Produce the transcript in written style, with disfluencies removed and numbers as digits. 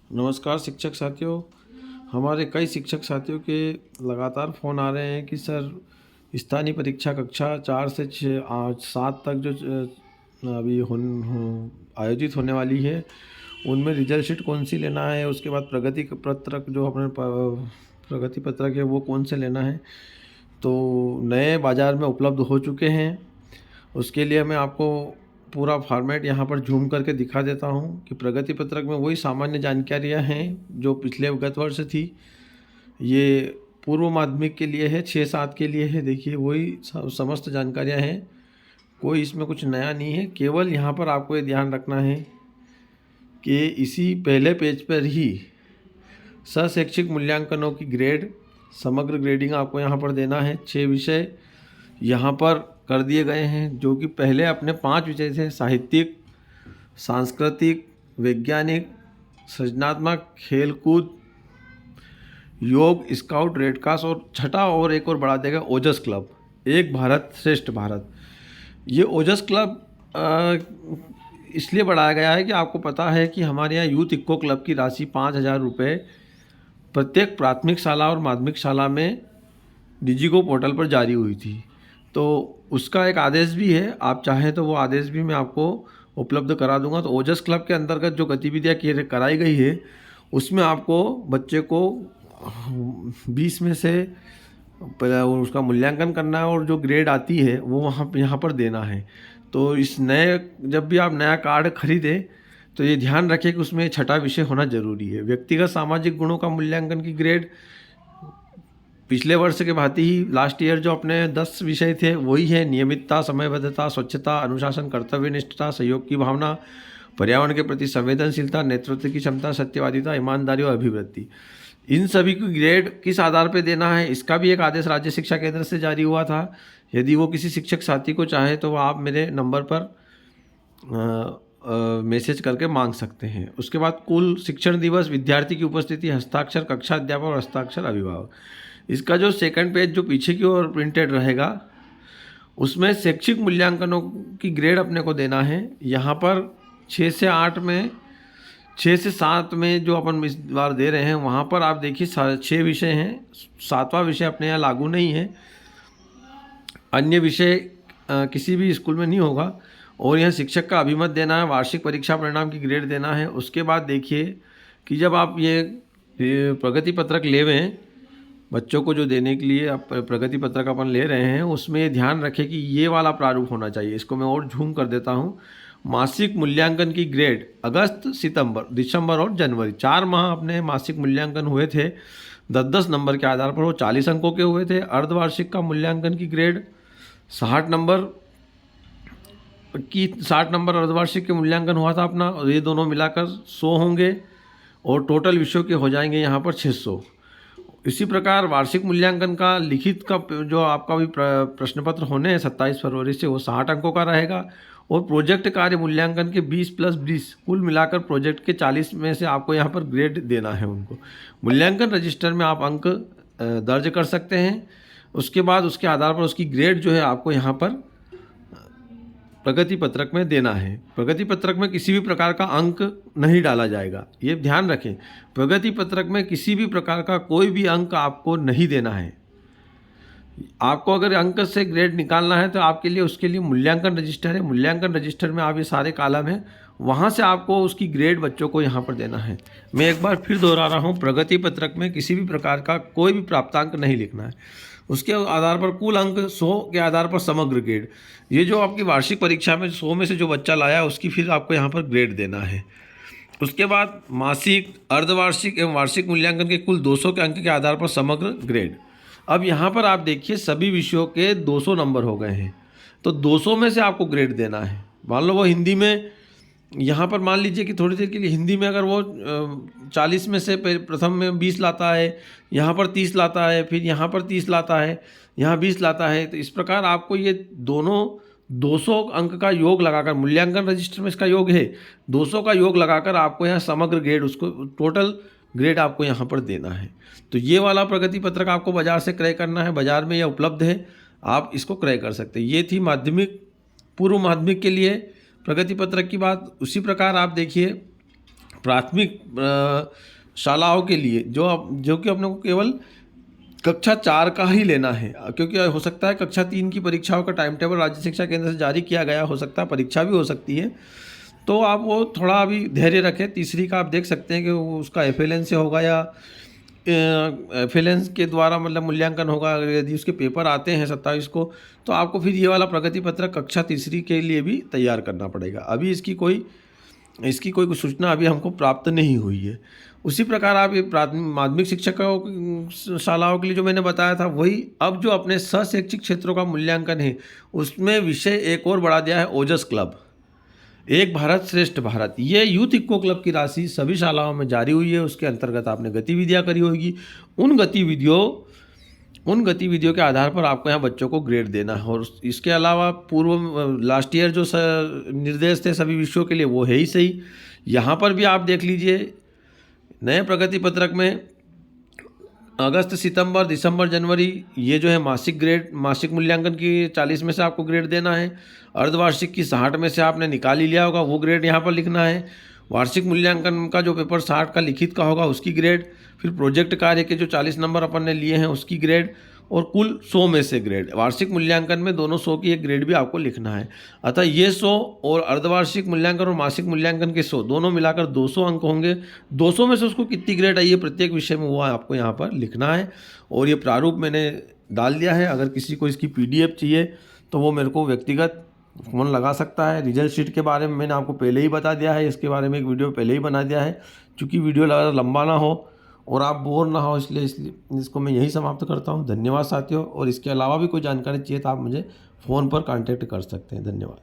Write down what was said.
नमस्कार शिक्षक साथियों। हमारे कई शिक्षक साथियों के लगातार फ़ोन आ रहे हैं कि सर स्थानीय परीक्षा कक्षा 4 से 6 आज 7 तक जो अभी आयोजित होने वाली है, उनमें रिजल्ट शीट कौन सी लेना है, उसके बाद प्रगति पत्रक जो अपने प्रगति पत्रक है वो कौन से लेना है। तो नए बाज़ार में उपलब्ध हो चुके हैं। उसके लिए मैं आपको पूरा फॉर्मेट यहाँ पर ज़ूम करके दिखा देता हूँ कि प्रगति पत्रक में वही सामान्य जानकारियाँ हैं जो पिछले गत वर्ष थी। ये पूर्व माध्यमिक के लिए है, 6-7 के लिए है। देखिए वही समस्त जानकारियाँ हैं, कोई इसमें कुछ नया नहीं है। केवल यहाँ पर आपको ये ध्यान रखना है कि इसी पहले पेज पर ही शैक्षिक मूल्यांकनों की ग्रेड, समग्र ग्रेडिंग आपको यहाँ पर देना है। 6 विषय यहाँ पर कर दिए गए हैं, जो कि पहले अपने 5 विषय थे: साहित्यिक, सांस्कृतिक, वैज्ञानिक, सृजनात्मक, खेलकूद, योग, स्काउट, रेड क्रॉस, और छठा और एक और बढ़ा देगा ओजस क्लब, एक भारत श्रेष्ठ भारत। ये ओजस क्लब इसलिए बढ़ाया गया है कि आपको पता है कि हमारे यहाँ यूथ इक्को क्लब की राशि 5,000 रुपये प्रत्येक प्राथमिक शाला और माध्यमिक शाला में डिजिगो पोर्टल पर जारी हुई थी। तो उसका एक आदेश भी है, आप चाहें तो वो आदेश भी मैं आपको उपलब्ध करा दूंगा। तो ओजस क्लब के अंतर्गत जो गतिविधियाँ कराई गई है, उसमें आपको बच्चे को 20 में से उसका मूल्यांकन करना है और जो ग्रेड आती है वो यहाँ पर देना है। तो इस नए जब भी आप नया कार्ड खरीदें तो ये ध्यान रखें कि उसमें छठा विषय होना जरूरी है। व्यक्तिगत सामाजिक गुणों का मूल्यांकन की ग्रेड पिछले वर्ष के भांति ही लास्ट ईयर जो अपने 10 विषय थे वही है: नियमितता, समयबद्धता, स्वच्छता, अनुशासन, कर्तव्यनिष्ठता, सहयोग की भावना, पर्यावरण के प्रति संवेदनशीलता, नेतृत्व की क्षमता, सत्यवादिता, ईमानदारी और अभिवृत्ति। इन सभी की ग्रेड किस आधार पर देना है, इसका भी एक आदेश राज्य शिक्षा केंद्र से जारी हुआ था। यदि वो किसी शिक्षक साथी को चाहे तो आप मेरे नंबर पर मैसेज करके मांग सकते हैं। उसके बाद कुल शिक्षण दिवस, विद्यार्थी की उपस्थिति, हस्ताक्षर कक्षा अध्यापक और हस्ताक्षर अभिभावक। इसका जो सेकंड पेज जो पीछे की ओर प्रिंटेड रहेगा, उसमें शैक्षिक मूल्यांकनों की ग्रेड अपने को देना है। यहाँ पर 6 से 8 में, 6 से 7 में जो अपन इस बार दे रहे हैं, वहाँ पर आप देखिए 6 विषय हैं, 7वां विषय अपने यहाँ लागू नहीं है। अन्य विषय किसी भी स्कूल में नहीं होगा। और यह शिक्षक का अभिमत देना है, वार्षिक परीक्षा परिणाम की ग्रेड देना है। उसके बाद देखिए कि जब आप ये प्रगति पत्रक लेवें, बच्चों को जो देने के लिए आप प्रगति पत्रक अपन ले रहे हैं, उसमें ये ध्यान रखें कि ये वाला प्रारूप होना चाहिए। इसको मैं और झूम कर देता हूँ। मासिक मूल्यांकन की ग्रेड अगस्त, सितंबर, दिसंबर और जनवरी, 4 माह अपने मासिक मूल्यांकन हुए थे। 10-10 नंबर के आधार पर वो 40 अंकों के हुए थे। अर्धवार्षिक का मूल्यांकन की ग्रेड 60 नंबर अर्धवार्षिक के मूल्यांकन हुआ था अपना, और ये दोनों मिलाकर 100 होंगे और टोटल विषयों के हो जाएंगे यहाँ पर 600। इसी प्रकार वार्षिक मूल्यांकन का लिखित का जो आपका भी प्रश्न पत्र होने हैं 27 फरवरी से, वो 60 अंकों का रहेगा। और प्रोजेक्ट कार्य मूल्यांकन के 20+20 कुल मिलाकर प्रोजेक्ट के 40 में से आपको यहाँ पर ग्रेड देना है उनको। मूल्यांकन रजिस्टर में आप अंक दर्ज कर सकते हैं। उसके बाद उसके आधार पर उसकी ग्रेड जो है आपको यहाँ पर प्रगति पत्रक में देना है। प्रगति पत्रक में किसी भी प्रकार का अंक नहीं डाला जाएगा, ये ध्यान रखें। प्रगति पत्रक में किसी भी प्रकार का कोई भी अंक आपको नहीं देना है। आपको अगर अंक से ग्रेड निकालना है तो आपके लिए उसके लिए मूल्यांकन रजिस्टर है। मूल्यांकन रजिस्टर में आप ये सारे कॉलम हैं, वहाँ से आपको उसकी ग्रेड बच्चों को यहाँ पर देना है। मैं एक बार फिर दोहरा रहा हूँ, प्रगति पत्रक में किसी भी प्रकार का कोई भी प्राप्तांक नहीं लिखना है। उसके आधार पर कुल अंक 100 के आधार पर समग्र ग्रेड। ये जो आपकी वार्षिक परीक्षा में 100 में से जो बच्चा लाया उसकी फिर आपको यहाँ पर ग्रेड देना है। उसके बाद मासिक, अर्धवार्षिक एवं वार्षिक मूल्यांकन के कुल 200 के अंक के आधार पर समग्र ग्रेड। अब यहाँ पर आप देखिए सभी विषयों के 200 नंबर हो गए हैं, तो 200 में से आपको ग्रेड देना है। मान लो वो हिंदी में, यहाँ पर मान लीजिए कि थोड़ी देर के लिए हिंदी में अगर वो 40 में से प्रथम में 20 लाता है, यहाँ पर 30 लाता है, फिर यहाँ पर 30 लाता है, यहाँ 20 लाता है, तो इस प्रकार आपको ये दोनों 200 अंक का योग लगाकर, मूल्यांकन रजिस्टर में इसका योग है, 200 का योग लगाकर आपको यहाँ समग्र ग्रेड, उसको टोटल ग्रेड आपको यहाँ पर देना है। तो ये वाला प्रगति पत्रक आपको बाज़ार से क्रय करना है, बाज़ार में यह उपलब्ध है, आप इसको क्रय कर सकते हैं। ये थी माध्यमिक, पूर्व माध्यमिक के लिए प्रगति पत्रक की बात। उसी प्रकार आप देखिए प्राथमिक शालाओं के लिए जो कि अपने को केवल कक्षा 4 का ही लेना है, क्योंकि हो सकता है कक्षा 3 की परीक्षाओं का टाइम टेबल राज्य शिक्षा केंद्र से जारी किया गया हो सकता है, परीक्षा भी हो सकती है, तो आप वो थोड़ा अभी धैर्य रखें। तीसरी का आप देख सकते हैं कि वो उसका FLN से होगा या FLN के द्वारा मतलब मूल्यांकन होगा। अगर यदि उसके पेपर आते हैं 27 को, तो आपको फिर ये वाला प्रगति पत्रक कक्षा तीसरी के लिए भी तैयार करना पड़ेगा। अभी इसकी कोई सूचना अभी हमको प्राप्त नहीं हुई है। उसी प्रकार आप ये प्राथमिक माध्यमिक शिक्षकों शालाओं के लिए जो मैंने बताया था, वही अब जो अपने शैक्षिक क्षेत्रों का मूल्यांकन है, उसमें विषय एक और बढ़ा दिया है, ओजस क्लब, एक भारत श्रेष्ठ भारत। ये यूथ इको क्लब की राशि सभी शालाओं में जारी हुई है। उसके अंतर्गत आपने गतिविधियाँ करी होगी। उन गतिविधियों के आधार पर आपको यहाँ बच्चों को ग्रेड देना है। और इसके अलावा लास्ट ईयर जो निर्देश थे सभी विषयों के लिए, वो है ही सही। यहाँ पर भी आप देख लीजिए, नए प्रगति पत्रक में अगस्त, सितंबर, दिसंबर, जनवरी, ये जो है मासिक मूल्यांकन की 40 में से आपको ग्रेड देना है। अर्धवार्षिक की 60 में से आपने निकाल ही लिया होगा, वो ग्रेड यहाँ पर लिखना है। वार्षिक मूल्यांकन का जो पेपर 60 का लिखित का होगा, उसकी ग्रेड, फिर प्रोजेक्ट कार्य के जो 40 नंबर अपन ने लिए हैं उसकी ग्रेड, और कुल 100 में से ग्रेड। वार्षिक मूल्यांकन में दोनों 100 की एक ग्रेड भी आपको लिखना है। अतः ये 100 और अर्धवार्षिक मूल्यांकन और मासिक मूल्यांकन के 100 दोनों मिलाकर 200 अंक होंगे। 200 में से उसको कितनी ग्रेड आई है प्रत्येक विषय में, वो आपको यहाँ पर लिखना है। और ये प्रारूप मैंने डाल दिया है। अगर किसी को इसकी PDF चाहिए तो वो मेरे को व्यक्तिगत फ़ोन लगा सकता है। रिजल्ट शीट के बारे में मैंने आपको पहले ही बता दिया है, इसके बारे में एक वीडियो पहले ही बना दिया है। चूँकि वीडियो लंबा ना हो और आप बोर ना हो, इसलिए इसको मैं यही समाप्त करता हूँ। धन्यवाद साथियों। और इसके अलावा भी कोई जानकारी चाहिए तो आप मुझे फ़ोन पर कांटेक्ट कर सकते हैं। धन्यवाद।